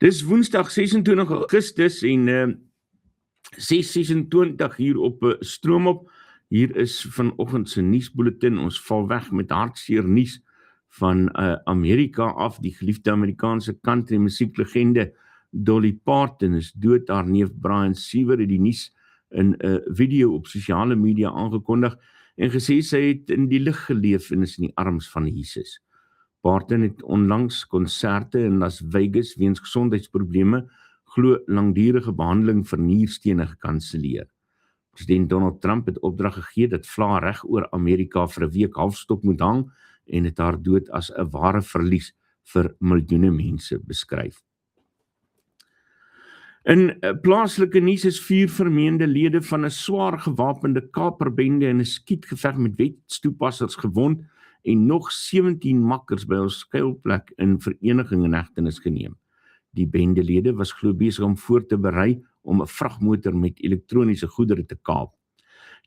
Dis Woensdag 26 Augustus en 6:26 hier op Stroomop. Hier is vanoggend se nuusbulletin. Ons val weg met hartseer nuus van Amerika af. Die geliefde Amerikaanse country musieklegende Dolly Parton is dood. Haar neef Brian Siever het die nuus in 'n video op sosiale media aangekondig en gesê sy het in die lig geleef en is in die arms van Jesus. Parton het onlangs konserte in Las Vegas weens gesondheidsprobleme glo langdurige behandeling vir nierstene gekanselleer. President Donald Trump het opdrag gegee dat vla reg oor Amerika vir 'n week halfstok moet hang en het haar dood as 'n ware verlies vir miljoene mense beskryf. In plaaslike nuus is 4 vermeende lede van 'n swaar gewapende kaperbende in 'n skietgeveg met wetstoepassers gewond en nog 17 makkers by 'n skuilplek in Vereniging in hegtenis geneem. Die bendelede was glo besig om voor te berei om 'n vragmotor met elektroniese goedere te kaap.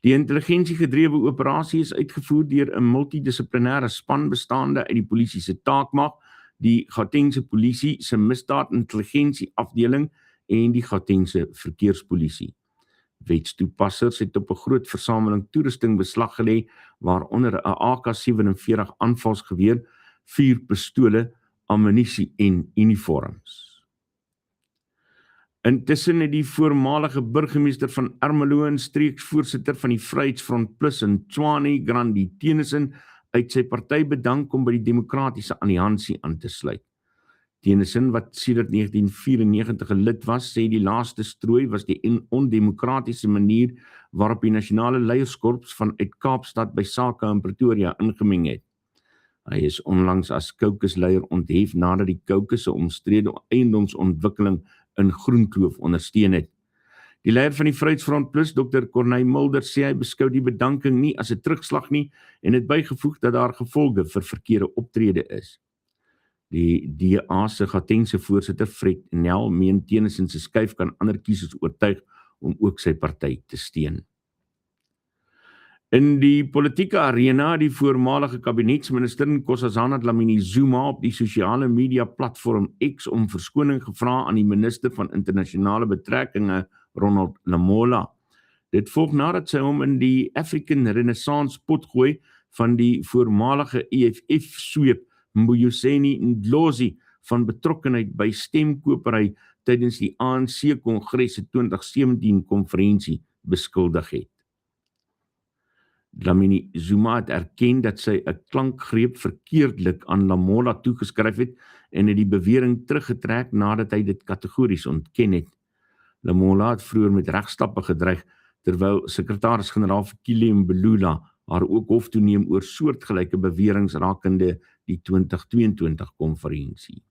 Die intelligensiegedrewe operasie is uitgevoer deur 'n multidissiplinêre span bestaande uit die polisie se taakmag, die Gautengse polisie se misdaad-intelligensie afdeling en die Gautengse verkeerspolisie. Wetstoepassers het op 'n groot versameling toerusting beslag gelê, waaronder 'n AK-47 aanvalsgeweer, 4 pistole, ammunisie en uniforms. Intussen het die voormalige burgemeester van Ermelo en streeksvoorsitter van die Vryheidsfront Plus in Tshwane, Grandi Tennyson, uit sy party bedank om by die Demokratiese Alliansie aan te sluit. Tennyson, wat sedert 1994 'n lid was, sê die laaste strooi was die ondemokratiese manier waarop die nasionale leierskorps vanuit Kaapstad by sake in Pretoria ingemeng het. Hy is onlangs as caucusleier onthef nadat die caucus se omstrede eiendomsontwikkeling in Groenkloof ondersteun het. Die leier van die Vryheidsfront Plus, Dr. Corneille Mulder, sê hy beskou die bedanking nie as 'n terugslag nie en het bygevoeg dat daar gevolge vir verkeerde optrede is. Die DA se Gautengse voorsitter Fred Nel meen Tennyson se skuif kan ander kiesers oortuig om ook sy party te steun. In die politieke arena het die voormalige kabinetsminister Nkosazana Dlamini-Zuma op die sosiale media platform X om verskoning gevra aan die minister van internasionale betrekkinge Ronald Lamola. Dit volg nadat sy hom in die African Renaissance potgooi van die voormalige EFF sweep Mbuyiseni Ndlozi van betrokkenheid by stemkopery tydens die ANC Kongres se 2017 konferensie beskuldig het. Dlamini-Zuma het erken dat sy 'n klankgreep verkeerdelik aan Lamola toegeskryf het en het die bewering teruggetrek nadat hy dit kategories ontken het. Lamola het vroeër met regstappe gedreig terwyl sekretaris-generaal Fikile Mbalula haar ook hof toe neem oor soortgelyke beweringe rakende die 2022 konferensie.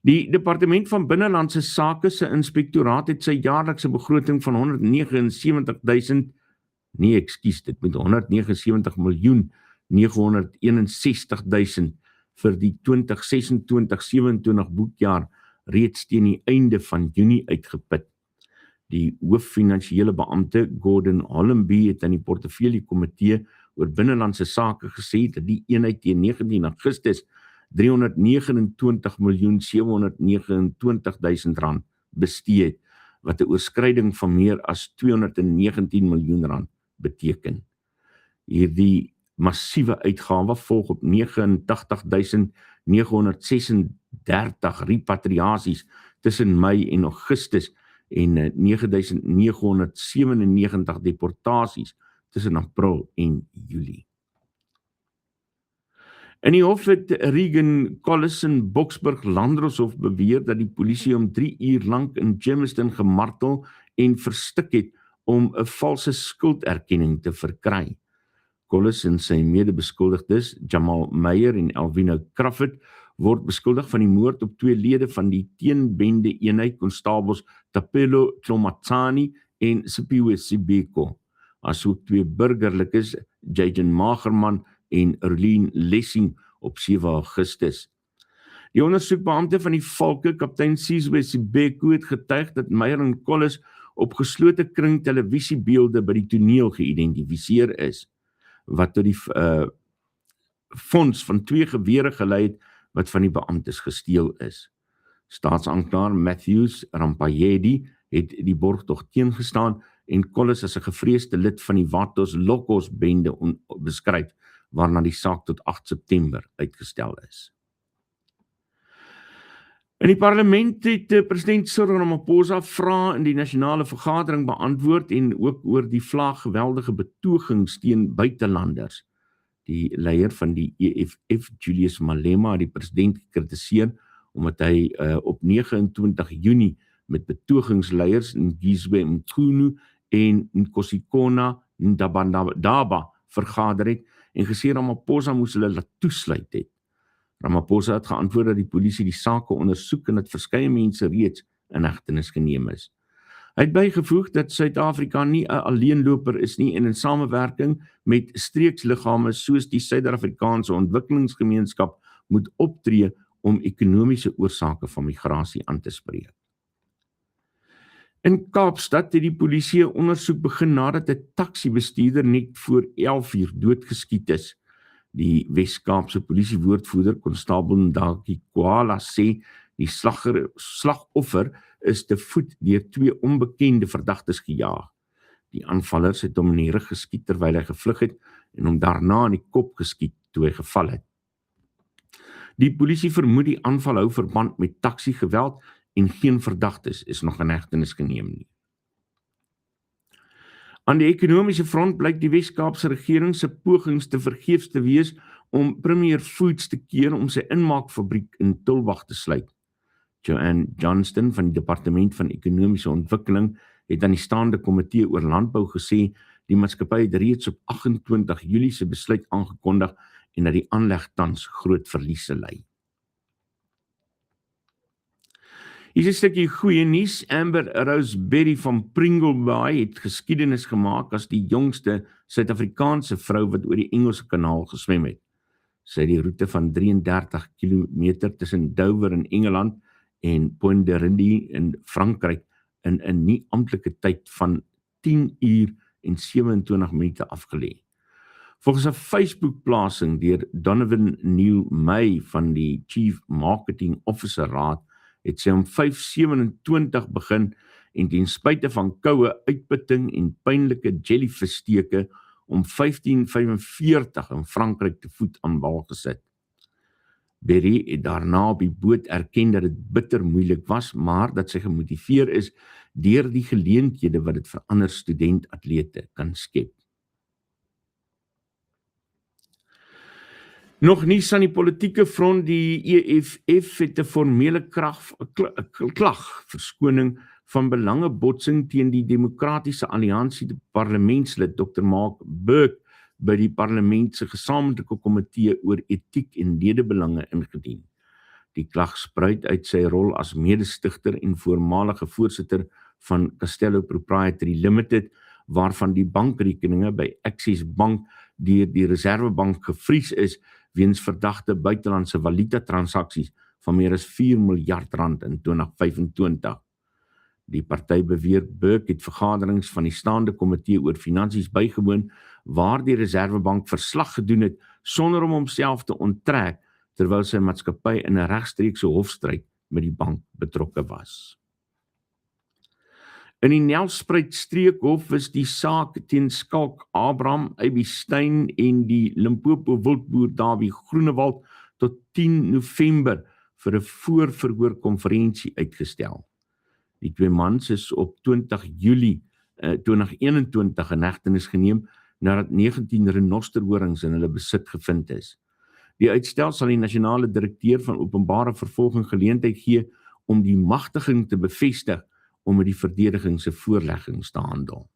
Die Departement van Binnelandse Sake se inspektoraat het sy jaarlikse begroting van 179.961.000 vir die 2026-27 boekjaar reeds teen die einde van Junie uitgeput. Die hooffinansiële beampte Gordon Hollenby het aan die portefeuljekomitee oor binnelandse sake gesê dat die eenheid teen 19 Augustus R329.729.000 bestee het, wat 'n oorskryding van meer as R219 miljoen beteken. Hierdie massiewe uitgawe volg op 89.936 repatriasies tussen Mei en Augustus en 9.997 deportasies tussen April en Julie. In die hof het Regan Collis in Boksburg Landdroshof beweer dat die polisie om 3 uur lank in Germiston gemartel en verstik het om 'n valse skulderkenning te verkry. Collis en sy medebeskuldigdes, Jamal Meyer en Alvino Crawford, word beskuldig van die moord op 2 lede van die teenbende eenheid konstabels Tapelo Tlomatsani en Sipiwe Sibeko, asook 2 burgerlikes, Jaden Magerman en Erlene Lessing op 7 Augustus. Die ondersoekbeampte van die Valke, kaptein Sizwe Sibeko, het getuig dat Meyer en Collis op geslote kring televisiebeelde by die toneel geïdentifiseer is, wat tot die fonds van 2 gewere gelei het wat van die beamptes gesteel is. Staatsanklaer Matthews Rampayedi het die borgtog teengestaan en Collis as 'n gevreesde lid van die Vatos Locos bende beskryf, waarna die saak tot 8 September uitgestel is. In die parlement het president Cyril Ramaphosa vrae in die nasionale vergadering beantwoord en ook oor die geweldige betogings teen buitelanders. Die leier van die EFF, Julius Malema, het die president gekritiseer omdat hy op 29 Junie met betogingsleiers in Ngizwe Mchunu en Nkosikona Ndabandaba vergader het en gesê Ramaphosa moes hulle laat toesluit het. Ramaphosa het geantwoord dat die polisie die sake ondersoek en dat verskeie mense reeds in hegtenis geneem is. Hy het bygevoeg dat Suid-Afrika nie 'n alleenloper is nie en in samewerking met streeksliggame soos die Suid-Afrikaanse Ontwikkelingsgemeenskap moet optree om ekonomiese oorsake van migrasie aan te spreek. In Kaapstad het die polisie 'n ondersoek begin nadat 'n taxi-bestuurder net voor 11:00 doodgeskiet is. Die Wes-Kaapse polisiewoordvoerder Konstabel Ndaki Kwala sê die slagoffer is te voet deur 2 onbekende verdagtes gejaag. Die aanvallers het hom in die rug geskiet terwyl hy gevlug het en hom daarna in die kop geskiet toe hy geval het. Die polisie vermoed die aanval hou verband met taxi-geweld en geen verdagtes is nog in hegtenis geneem nie. Aan die ekonomiese front blyk die Wes-Kaapse regering se pogings te vergeefs te wees om Premier Foods te keer om sy inmaakfabriek in Tulbagh te sluit. Joanne Johnston van die Departement van Ekonomiese Ontwikkeling het aan die staande komitee oor landbou gesê die maatskappy het reeds op 28 Julie se besluit aangekondig en dat die aanleg tans groot verliese ly. Hier is 'n stukkie goeie nuus. Amber Roseberry van Pringlebay het geskiedenis gemaak as die jongste Suid-Afrikaanse vrou wat oor die Engelse Kanaal geswem het. Sy het die roete van 33 km tussen Dover in Engeland en Pointe-Rendy in Frankryk in 'n nie amptelike tyd van 10 uur en 27 minute afgelê. Volgens 'n Facebook-plasing deur Donovan New-May van die Chief Marketing Officer Raad het sy om 5:27 begin en ten spyte van koue uitputting en pynlike jellyfish-steke om 15:45 in Frankryk te voet aan wal gesit. Berry het daarna op die boot erken dat dit bitter moeilik was, maar dat sy gemotiveer is deur die geleenthede wat dit vir ander student-atlete kan skep. Nog nuus aan die politieke front, die EFF het 'n formele klag van belangebotsing teen die Demokratiese Alliansie die parlementslid Dr. Mark Burke by die parlement se gesamentlike komitee oor etiek en ledebelange ingedien. Die klag spruit uit sy rol as mede-stigter en voormalige voorsitter van Castello Proprietary Limited, waarvan die bankrekeninge by Access Bank deur die Reservebank gevries is weens verdagte buitelandse valuta transaksies van meer as R4 miljard in 2025. Die party beweer Burke het vergaderings van die staande komitee oor finansies bygewoon waar die Reservebank verslag gedoen het sonder om homself te onttrek terwyl sy maatskappy in 'n regstreekse hofstryd met die bank betrokke was. In die Nelspruit streekhof is die saak teen Skalk Abraham, Aby Steyn en die Limpopo wildboer Dawie Groenewald tot 10 November vir 'n voorverhoorkonferensie uitgestel. Die 2 mans is op 20 Julie 2021 in hegtenis geneem nadat 19 renosterhorings in hulle besit gevind is. Die uitstel sal die nasionale direkteur van openbare vervolging geleentheid gee om die magtiging te bevestig om met die verdediging se voorleggings te handel.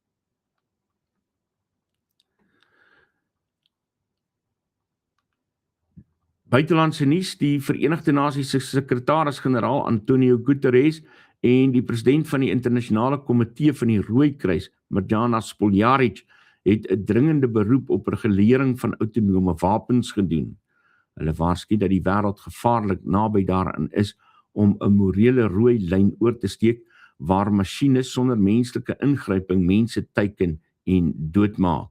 Buitelandse nuus, die Verenigde Nasies se sekretaris-generaal Antonio Guterres en die president van die internasionale komitee van die Rooikruis, Mirjana Spoljaric, het 'n dringende beroep op regulering van autonome wapens gedoen. Hulle waarsku dat die wêreld gevaarlik naby daaraan is om 'n morele rooi lyn oor te steek waar masjiene sonder menslike ingryping mense teiken en doodmaak.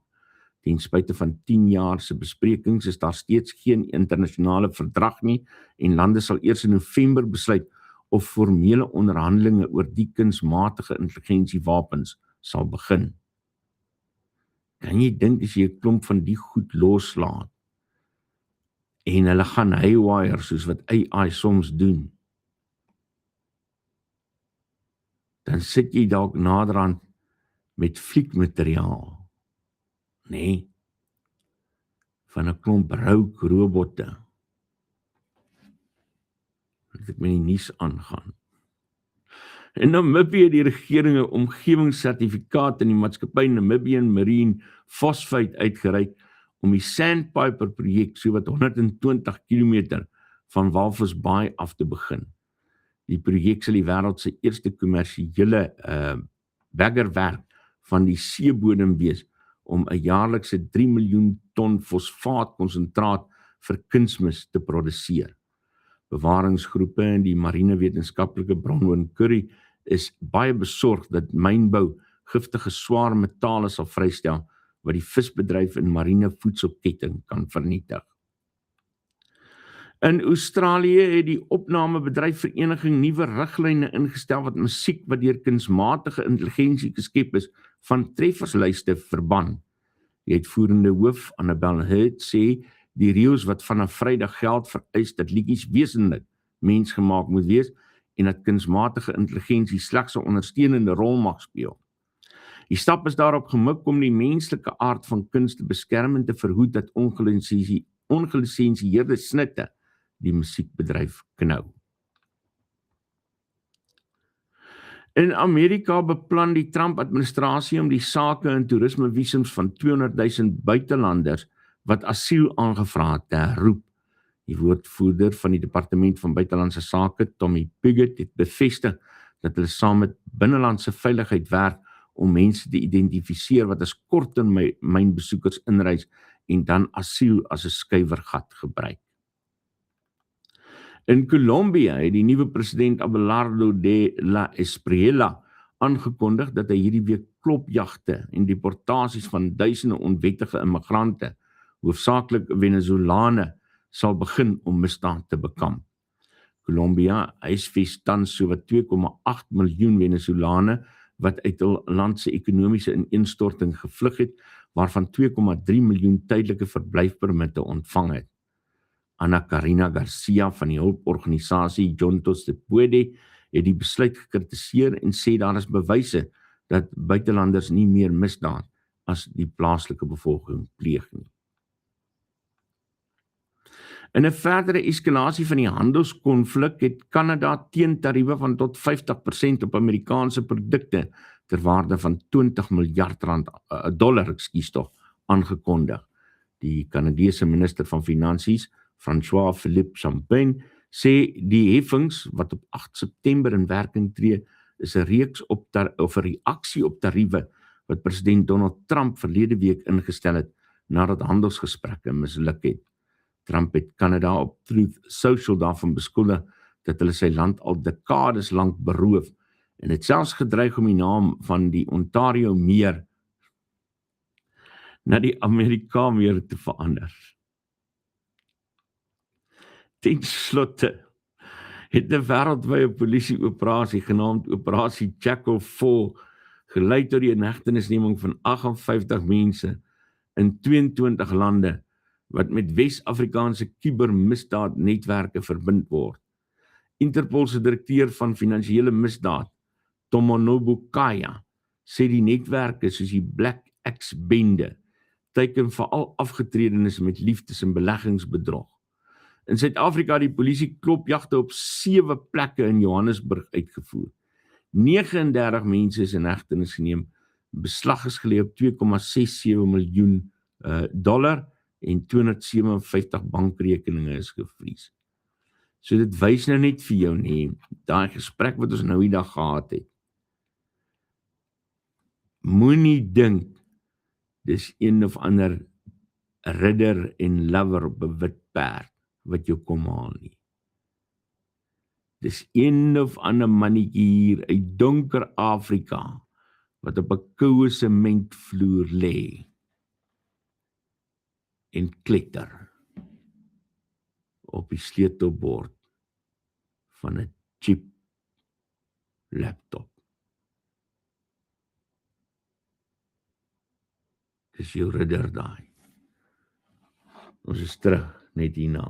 Ten spyte van 10 jaar se besprekings is daar steeds geen internasionale verdrag nie en lande sal eers in November besluit of formele onderhandelinge oor die kunsmatige intelligensiewapens sal begin. Kan jy dink as jy 'n klomp van die goed loslaat en hulle gaan haywire soos wat AI soms doen, dan sit jy dalk naderhand met fliekmateriaal, nee, van 'n klomp robotte, wat ek met die nuus aangaan. In Namibië het die regering 'n omgewingssertifikaat in die maatskappy Namibian Marine Phosphate uitgereik om die Sandpiper projek sowat 120 km van Walvis Bay af te begin. Die projek sal die wêreld se eerste kommersiële baggerwerk van die seebodem wees om 'n jaarlikse 3 miljoen ton fosfaatkonsentraat vir kunsmis te produseer. Bewaringsgroepe en die marine wetenskaplike bron Curry is baie besorg dat mynbou giftige swaar metale sal vrystel wat die visbedryf en marine voedselketting kan vernietig. In Australië het die opnamebedryfvereniging nuwe riglyne ingestel wat musiek wat deur kunsmatige intelligensie geskep is van trefferslyste verban. Die uitvoerende hoof, Annabel Hurt, sê die reëls wat vanaf Vrydag geld vereis dat liedjies wesentlik mensgemaak moet wees en dat kunsmatige intelligensie slegs 'n ondersteunende rol mag speel. Die stap is daarop gemik om die menslike aard van kuns te beskerm en te verhoed dat ongelisensieerde snitte die musiekbedryf knou. In Amerika beplan die Trump-administrasie om die sake en toerismevisums van 200,000 buitelanders wat asiel aangevra het te herroep. Die woordvoerder van die Departement van Buitelandse Sake, Tommy Pigott, het bevestig dat hulle saam met binnelandse veiligheid werk om mense te identifiseer wat as korttermynbesoekers inreis en dan asiel as 'n skuiwergat gebruik. In Colombia het die nuwe president Abelardo de la Espriella aangekondig dat hy hierdie week klopjagte en deportasies van duisende onwettige immigrante, hoofsaaklik Venezolane, sal begin om misdaad te bekamp. Colombia huisves tans sowat 2,8 miljoen Venezolane wat uit hul land se ekonomiese ineenstorting gevlug het, waarvan 2,3 miljoen tydelike verblyfpermitte ontvang het. Ana Karina Garcia van die hulporganisasie Juntos Se Puede het die besluit gekritiseer en sê daar is bewyse dat buitelanders nie meer misdaad as die plaaslike bevolking pleeg nie. In 'n verdere eskalasie van die handelskonflik het Kanada teentariewe van tot 50% op Amerikaanse produkte ter waarde van $20 miljard aangekondig. Die Kanadese minister van Finansies, François-Philippe Champagne, sê die heffings wat op 8 September in werking tree, is 'n reaksie op tariewe wat president Donald Trump verlede week ingestel het nadat handelsgesprekke misluk het. Trump het Kanada op Truth Social daarvan beskuldig dat hulle sy land al dekades lank beroof en het selfs gedreig om die naam van die Ontario meer na die Amerika meer te verander. Ten slotte het 'n wêreldwye polisieoperasie genaamd Operasie Jackal 4 gelei tot die inhegtenisneming van 58 mense in 22 lande wat met Wes-Afrikaanse kubermisdaadnetwerke verbind word. Interpol se direkteur van finansiële misdaad, Tomonobu Kaya, sê die netwerke soos die Black Axe bende teiken veral afgetredenes met liefdes- en beleggingsbedrog. In Suid-Afrika het die polisie klopjagte op 7 plekke in Johannesburg uitgevoer. 39 mense is in hegtenis geneem, beslag is gelê op $2,67 miljoen en 257 bankrekeninge is gevries. So dit wys nou net vir jou nie, daai gesprek wat ons nou die dag gehad het. Moenie dink dis een of ander ridder en lover op 'n wit perd wat jou kom haal nie. Dis een of ander mannetjie hier uit donker Afrika wat op 'n koue sementvloer lê en kletter op die sleutelbord van 'n cheap laptop. Dis jou ridder daai. Ons is terug net hierna.